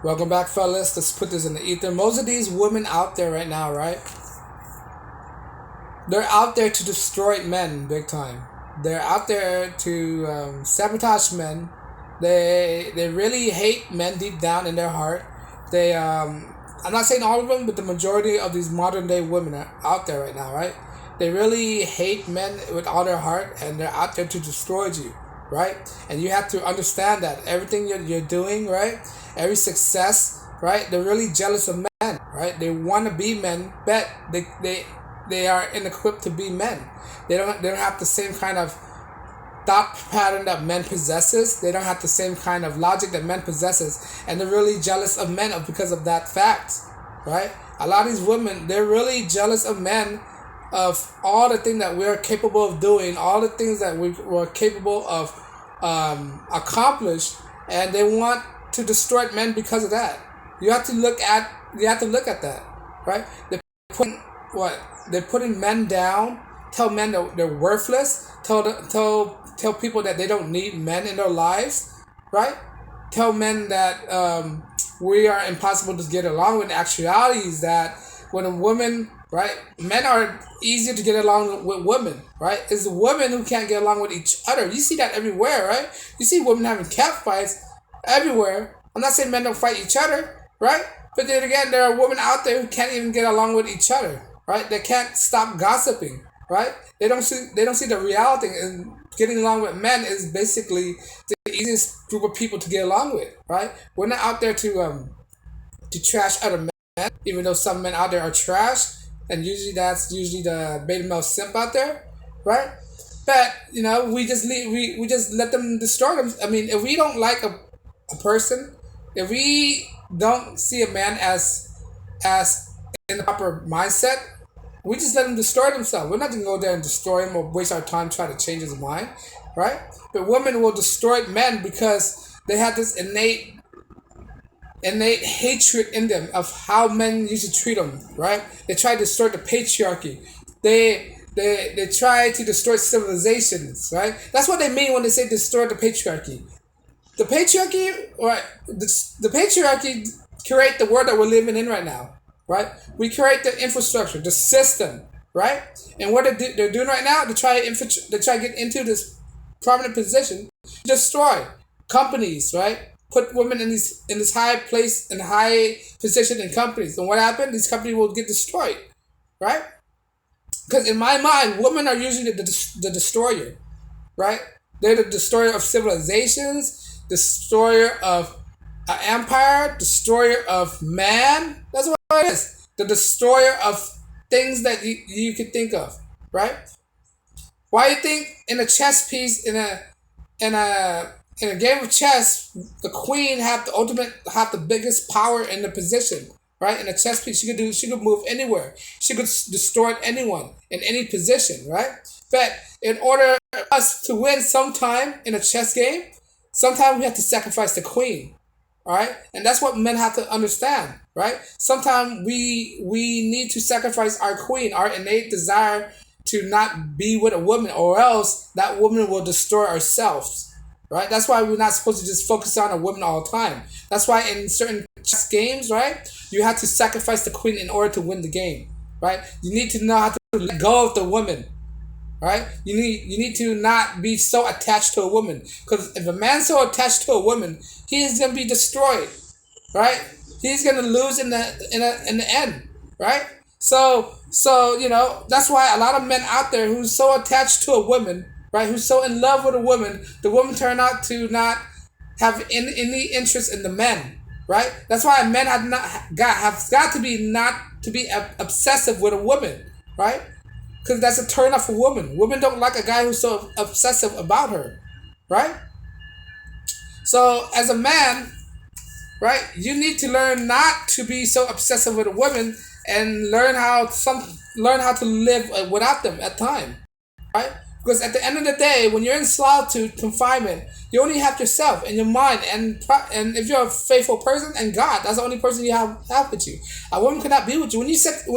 Welcome back, fellas. Let's put this in the ether. Most of these women out there right now, right? They're out there to destroy men big time. They're out there to sabotage men. They really hate men deep down in their heart. I'm not saying all of them, but the majority of these modern day women are out there right now, right? They really hate men with all their heart, and they're out there to destroy you, right? And you have to understand that everything you're doing, right? Every success, right? They're really jealous of men, right? They want to be men, but they are inequipped to be men. They don't have the same kind of thought pattern that men possesses. They don't have the same kind of logic that men possesses, and they're really jealous of men because of that fact, right? A lot of these women, they're really jealous of men, of all the things that we're capable of doing, all the things that we're capable of accomplish, and they want to destroy men because of that. You have to look at that, right? They're putting what? They're putting men down. Tell men that they're worthless. Tell people that they don't need men in their lives, right? Tell men that we are impossible to get along with. The actuality is that when a woman, right, men are easier to get along with women, right? It's the women who can't get along with each other. You see that everywhere, right? You see women having cat fights everywhere. I'm not saying men don't fight each other, right? But then again, there are women out there who can't even get along with each other, right? They can't stop gossiping, right? They don't see the reality, and getting along with men is basically the easiest group of people to get along with, right? We're not out there to trash other men, even though some men out there are trash, and that's usually the beta male simp out there, right? But we just let them destroy them. I mean, if we don't like a person, if we don't see a man as in the proper mindset, we just let him destroy themselves. We're not gonna go there and destroy him or waste our time trying to change his mind, right? But women will destroy men because they have this innate hatred in them of how men used to treat them, right? They try to destroy the patriarchy. They try to destroy civilizations, right? That's what they mean when they say destroy the patriarchy. The patriarchy, right? The patriarchy create the world that we're living in right now, right? We create the infrastructure, the system, right? And what they're doing right now, they try to get into this prominent position, destroy companies, right? Put women in this high place and high position in companies, and what happened? These companies will get destroyed, right? Because in my mind, women are usually the destroyer, right? They're the destroyer of civilizations, destroyer of an empire, destroyer of man. That's what it is. The destroyer of things that you could think of, right? Why you think in a chess piece, in a game of chess, the queen have the biggest power in the position, right? In a chess piece, she could move anywhere. She could destroy anyone in any position, right? But in order for us to win sometime in a chess game, sometimes we have to sacrifice the queen, all right? And that's what men have to understand, right? Sometimes we need to sacrifice our queen, our innate desire to not be with a woman, or else that woman will destroy ourselves, right? That's why we're not supposed to just focus on a woman all the time. That's why in certain chess games, right, you have to sacrifice the queen in order to win the game, right? You need to know how to let go of the woman, right? You need to not be so attached to a woman, because if a man's so attached to a woman, he is gonna be destroyed, right? He's gonna lose in the end, right? So that's why a lot of men out there who's so attached to a woman, right, who's so in love with a woman, the woman turn out to not have any interest in the men, right? That's why men have got to be obsessive with a woman, right? Because that's a turn off for women. Women don't like a guy who's so obsessive about her, right? So as a man, right, you need to learn not to be so obsessive with a woman, and learn how to live without them at time, right? Because at the end of the day, when you're in solitude, confinement, you only have yourself and your mind, and if you're a faithful person, and God, that's the only person you have with you. A woman cannot be with you. When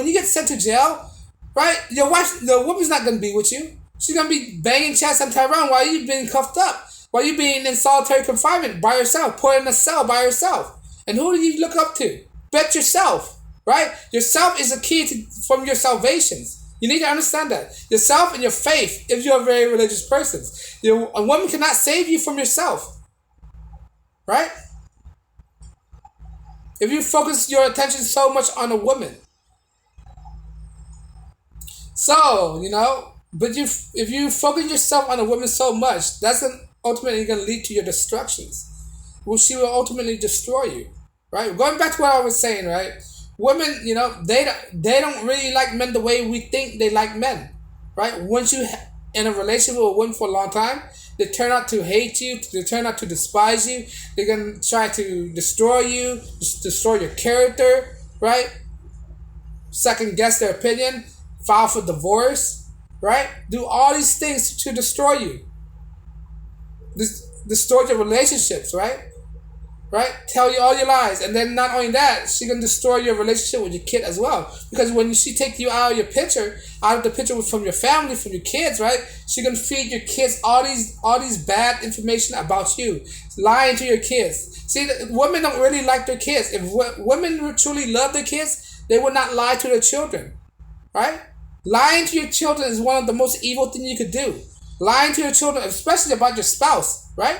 you get sent to jail, right? The woman's not gonna be with you. She's gonna be banging chest and Tyrone while you being cuffed up, while you being in solitary confinement by yourself, put in a cell by yourself. And who do you look up to? Bet yourself, right? Yourself is the key from your salvations. You need to understand that. Yourself and your faith, if you're a very religious person. A woman cannot save you from yourself, right? If you focus your attention so much on a woman. So, but if you focus yourself on a woman so much, that's ultimately going to lead to your destructions. Well, she will ultimately destroy you, right? Going back to what I was saying, right? Women, they don't really like men the way we think they like men, right? Once you in a relationship with a woman for a long time, they turn out to hate you. They turn out to despise you. They're gonna try to destroy you, destroy your character, right? Second guess their opinion, file for divorce, right? Do all these things to destroy you, destroy your relationships, right? Right? Tell you all your lies. And then not only that, she can destroy your relationship with your kid as well. Because when she takes you out of your picture, out of the picture from your family, from your kids, right? She can feed your kids all these bad information about you. Lying to your kids. See, women don't really like their kids. If women truly love their kids, they would not lie to their children. Right? Lying to your children is one of the most evil things you could do. Lying to your children, especially about your spouse, right?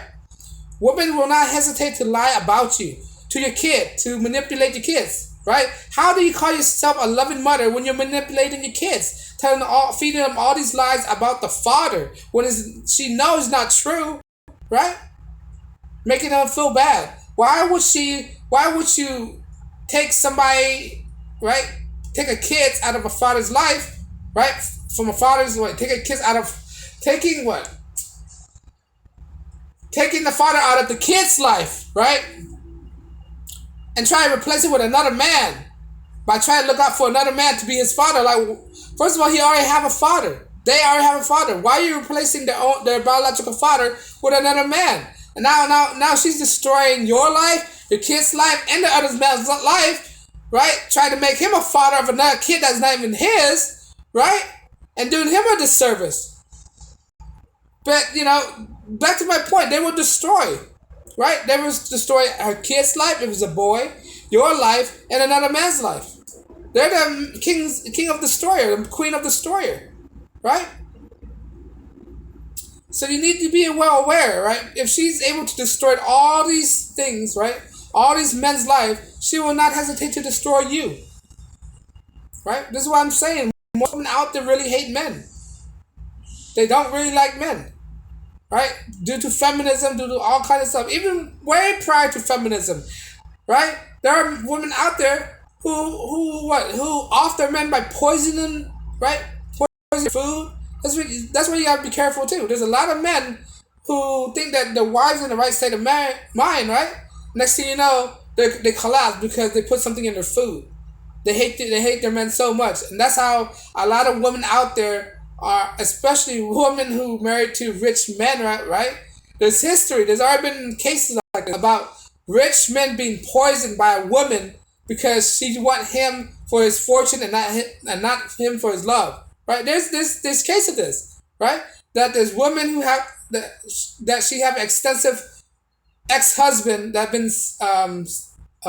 Women will not hesitate to lie about you, to your kid, to manipulate your kids, right? How do you call yourself a loving mother when you're manipulating your kids, feeding them all these lies about the father when she knows not true, right? Making them feel bad. Why would you take somebody, right? Take a kid out of a father's life, right? From a father's way, take a kid out of taking what? Taking the father out of the kid's life, right? And try to replace it with another man by trying to look out for another man to be his father. Like, first of all, he already have a father. They already have a father. Why are you replacing their biological father with another man? And now she's destroying your life, your kid's life, and the other man's life, right? Trying to make him a father of another kid that's not even his, right? And doing him a disservice. But, back to my point, they will destroy, right? They will destroy her kid's life, if it was a boy, your life, and another man's life. They're the king of destroyer, the queen of destroyer, right? So you need to be well aware, right? If she's able to destroy all these things, right? All these men's life, she will not hesitate to destroy you, right? This is what I'm saying. Most women out there really hate men. They don't really like men. Right? Due to feminism, due to all kinds of stuff. Even way prior to feminism. Right? There are women out there who off their men by poisoning, right? Poisoning food. That's where you gotta be careful too. There's a lot of men who think that their wives in the right state of mind, right? Next thing you know, they collapse because they put something in their food. They hate their men so much. And that's how a lot of women out there are, especially women who married to rich men, right? There's history. There's already been cases like this about rich men being poisoned by a woman because she want him for his fortune and not him for his love, right? There's case of this, right? That there's women who have that she have extensive ex-husband that been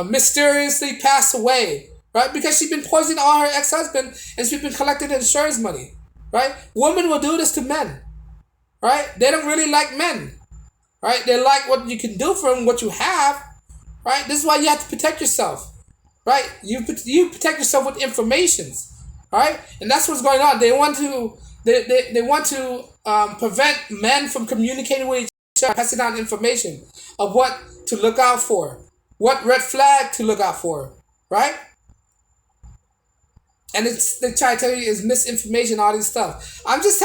mysteriously passed away, right? Because she's been poisoning all her ex-husband and she's been collecting insurance money. Right? Women will do this to men. Right? They don't really like men. Right? They like what you can do for them, what you have. Right? This is why you have to protect yourself. Right? You protect yourself with informations. Right? And that's what's going on. They want to prevent men from communicating with each other, passing down information of what to look out for, what red flag to look out for. Right? And they try to tell you it's misinformation, all this stuff. I'm just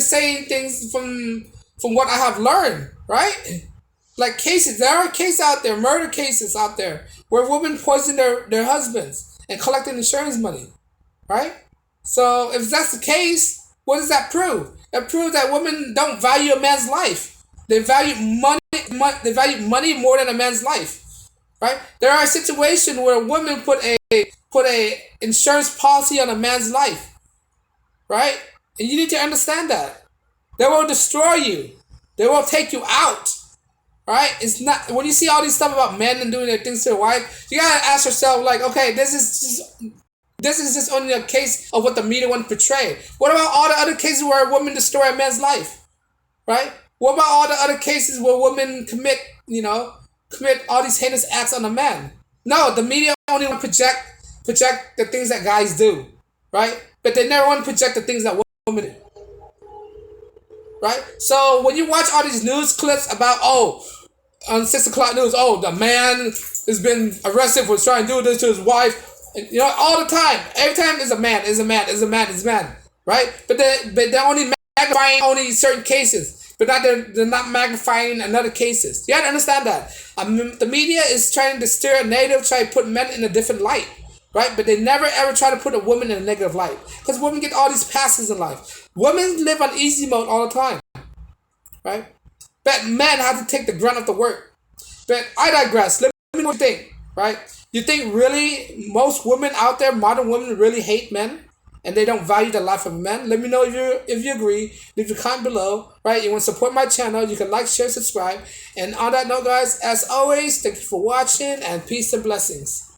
saying things from what I have learned, right? Like cases, there are cases out there, murder cases out there, where women poison their husbands and collecting insurance money, right? So if that's the case, what does that prove? It proves that women don't value a man's life. They value money. They value money more than a man's life. Right? There are situations where women put a insurance policy on a man's life. Right? And you need to understand that. They will destroy you. They will take you out. right? It's not when you see all these stuff about men and doing their things to their wife, you gotta ask yourself like, okay, this is just only a case of what the media want to portray. What about all the other cases where a woman destroy a man's life, right? What about all the other cases where women commit all these heinous acts on a man? No, the media only want to project the things that guys do, right? But they never want to project the things that women do, right? So when you watch all these news clips about, on 6 o'clock news, the man has been arrested for trying to do this to his wife, all the time, every time is a man, right? But they're only magnifying only certain cases, but they're not magnifying another cases. You have to understand that. The media is trying to steer a narrative, try to put men in a different light, right? But they never ever try to put a woman in a negative light, because women get all these passes in life. Women live on easy mode all the time, right? But men have to take the grunt of the work. But I digress. Let me know what you think, right? You think really most women out there, modern women, really hate men and they don't value the life of men? Let me know if you agree. Leave a comment below, right? You want to support my channel, you can like, share, subscribe. And on that note, guys, as always, thank you for watching and peace and blessings.